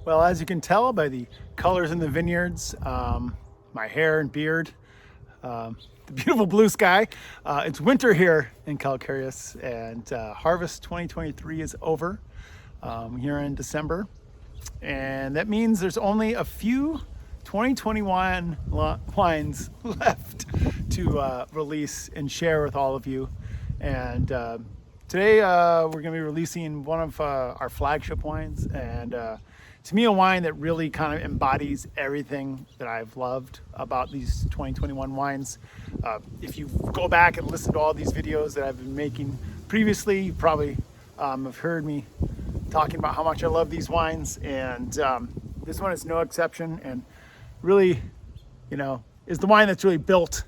Well, as you can tell by the colors in the vineyards, my hair and beard, the beautiful blue sky, it's winter here in Calcareous, and harvest 2023 is over here in December. And that means there's only a few 2021 wines left to release and share with all of you. And today we're going to be releasing one of our flagship wines, and to me a wine that really kind of embodies everything that I've loved about these 2021 wines. If you go back and listen to all these videos that I've been making previously, you probably have heard me talking about how much I love these wines, and this one is no exception, and really, you know, is the wine that's really built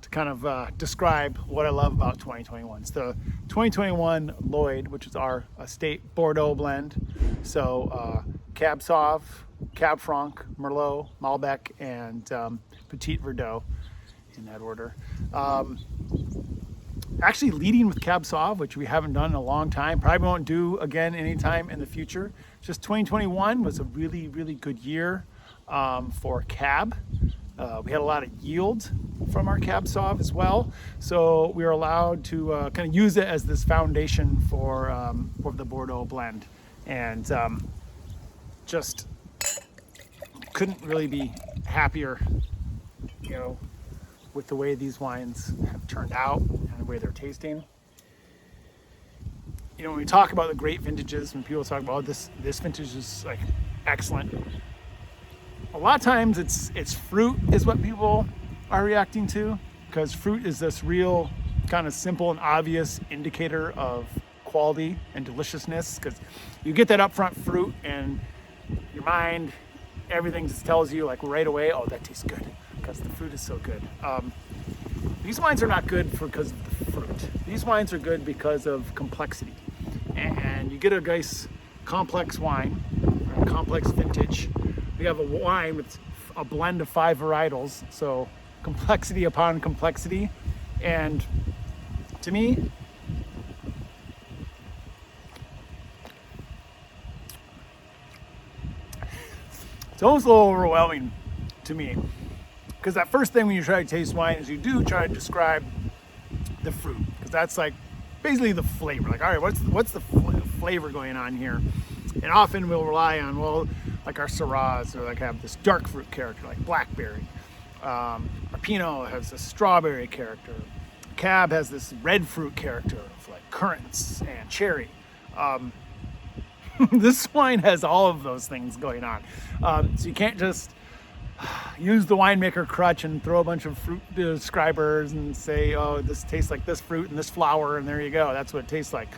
to kind of describe what I love about 2021. It's the 2021 Lloyd, which is our estate Bordeaux blend. So Cab Sauv, Cab Franc, Merlot, Malbec, and Petite Verdot in that order. Actually leading with Cab Sauv, which we haven't done in a long time, probably won't do again anytime in the future. Just 2021 was a really, really good year for Cab. We had a lot of yield from our Cab Sauv as well, so we were allowed to kind of use it as this foundation for the Bordeaux blend, and just couldn't really be happier, you know, with the way these wines have turned out and the way they're tasting. You know, when we talk about the great vintages, when people talk about, oh, this vintage is like excellent, a lot of times it's fruit is what people are reacting to, because fruit is this real kind of simple and obvious indicator of quality and deliciousness, because you get that upfront fruit and your mind, everything just tells you like right away, oh, that tastes good because the fruit is so good. These wines are not good because of the fruit. These wines are good because of complexity, and you get a nice complex wine, a complex vintage. We have a wine with a blend of 5 varietals, so complexity upon complexity. And to me, it's almost a little overwhelming to me, because that first thing when you try to taste wine is you do try to describe the fruit, because that's like basically the flavor. Like, all right, what's the flavor going on here? And often we'll rely on, well, like our Syrahs, or like have this dark fruit character, like blackberry. Our Pinot has a strawberry character. Cab has this red fruit character of like currants and cherry. This wine has all of those things going on. So you can't just use the winemaker crutch and throw a bunch of fruit describers and say, oh, this tastes like this fruit and this flower, and there you go. That's what it tastes like.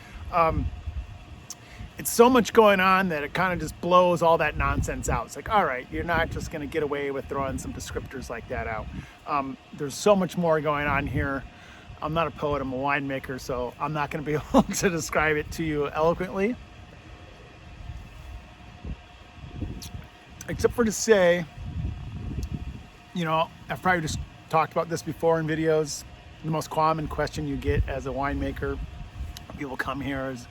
It's so much going on that it kind of just blows all that nonsense out. It's like, all right, you're not just going to get away with throwing some descriptors like that out. There's so much more going on here. I'm not a poet, I'm a winemaker, so I'm not going to be able to describe it to you eloquently. Except for to say, you know, I've probably just talked about this before in videos. The most common question you get as a winemaker, people come here, is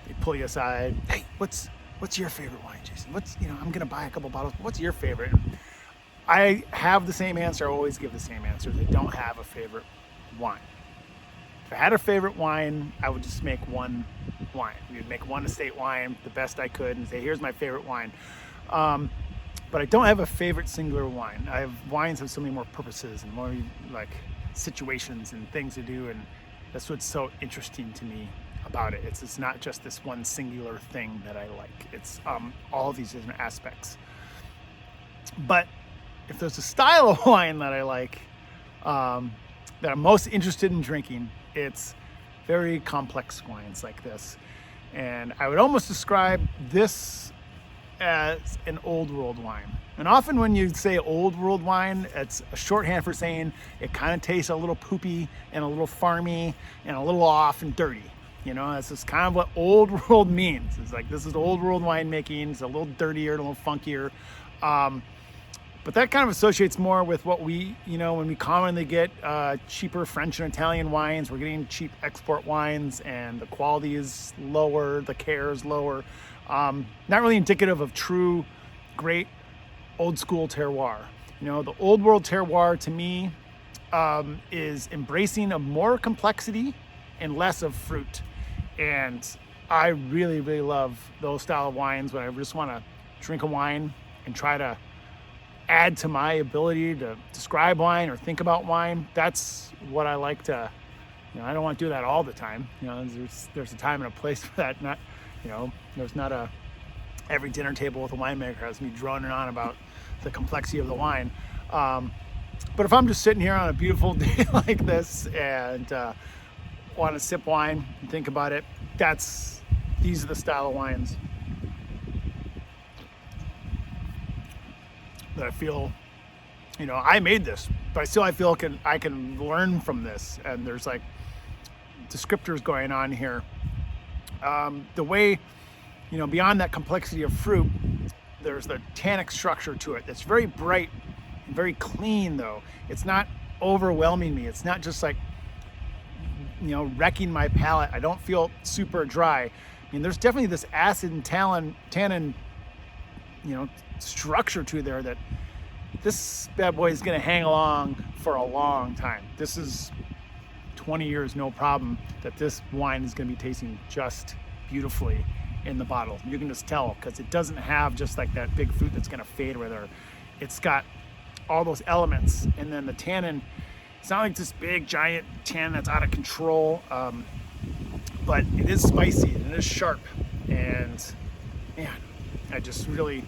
they pull you aside. Hey, what's your favorite wine, Jason? I'm gonna buy a couple bottles. What's your favorite? I have the same answer. I always give the same answer. They don't have a favorite wine. If I had a favorite wine, I would just make one wine. We would make one estate wine, the best I could, and say, here's my favorite wine. But I don't have a favorite singular wine. Wines have so many more purposes and more like situations and things to do, and that's what's so interesting to me about it. It's not just this one singular thing that I like. It's all these different aspects. But if there's a style of wine that I like, that I'm most interested in drinking, it's very complex wines like this. And I would almost describe this as an old world wine. And often when you say old world wine, it's a shorthand for saying it kind of tastes a little poopy and a little farmy and a little off and dirty. You know, that's just kind of what old world means. It's like, this is old world winemaking. It's a little dirtier, a little funkier. But that kind of associates more with what we, you know, when we commonly get cheaper French and Italian wines, we're getting cheap export wines and the quality is lower, the care is lower. Not really indicative of true, great, old school terroir. You know, the old world terroir to me is embracing of more complexity and less of fruit. And I really, really love those style of wines when I just want to drink a wine and try to add to my ability to describe wine or think about wine. That's what I like to, you know, I don't want to do that all the time. You know, there's a time and a place for that. Not, you know, there's not a, every dinner table with a winemaker has me droning on about the complexity of the wine. But if I'm just sitting here on a beautiful day like this and want to sip wine and think about it, these are the style of wines that I feel, you know, I made this, but I feel I can learn from this. And there's like descriptors going on here. The way, you know, beyond that complexity of fruit, there's the tannic structure to it. It's very bright and very clean though. It's not overwhelming me. It's not just like, you know, wrecking my palate. I don't feel super dry. I mean, there's definitely this acid and tannin, you know, structure to there that this bad boy is going to hang along for a long time. This is 20 years, no problem, that this wine is going to be tasting just beautifully in the bottle. You can just tell because it doesn't have just like that big fruit that's going to fade with her. It's got all those elements, and then the tannin, it's not like this big giant tannin that's out of control, but it is spicy and it is sharp, and man, I just really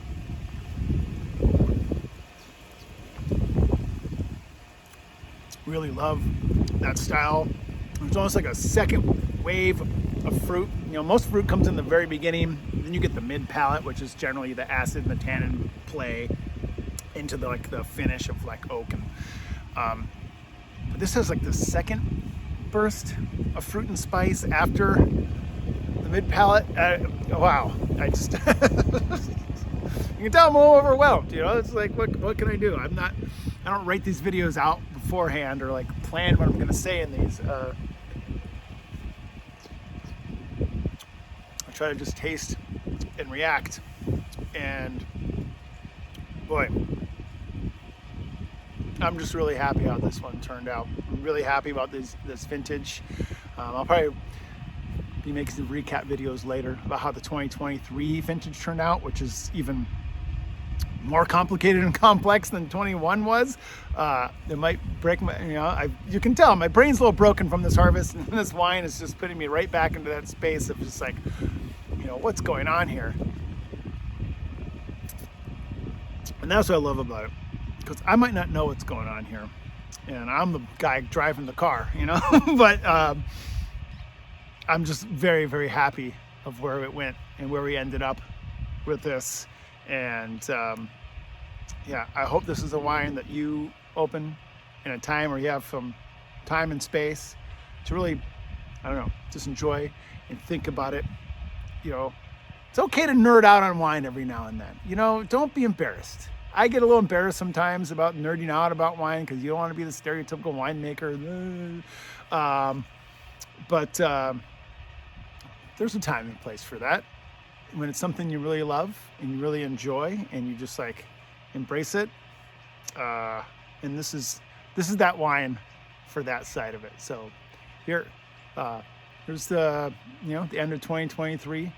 love that style. It's almost like a second wave of fruit. You know, most fruit comes in the very beginning, then you get the mid palate, which is generally the acid and the tannin play into the like the finish of like oak, and but this has like the second burst of fruit and spice after the mid palate. Wow, I just you can tell I'm a little overwhelmed. You know, it's like what can I do? I don't write these videos out beforehand or like plan what I'm going to say in these. I try to just taste and react, and boy, I'm just really happy how this one turned out. I'm really happy about this vintage. I'll probably be making some recap videos later about how the 2023 vintage turned out, which is even more complicated and complex than 21 was. It might break my, you know, you can tell my brain's a little broken from this harvest, and this wine is just putting me right back into that space of just like, you know, what's going on here? And that's what I love about it, because I might not know what's going on here, and I'm the guy driving the car, you know. But I'm just very, very happy of where it went and where we ended up with this. And yeah, I hope this is a wine that you open in a time where you have some time and space to really, I don't know, just enjoy and think about it. You know, it's okay to nerd out on wine every now and then. You know, don't be embarrassed. I get a little embarrassed sometimes about nerding out about wine because you don't want to be the stereotypical winemaker. But there's a time and place for that. When it's something you really love and you really enjoy and you just like embrace it, and this is that wine for that side of it. So here's the, you know, the end of 2023.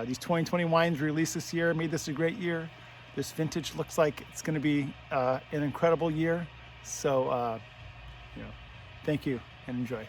These 2020 wines released this year made this a great year. This vintage looks like it's going to be an incredible year. So you know, thank you and enjoy.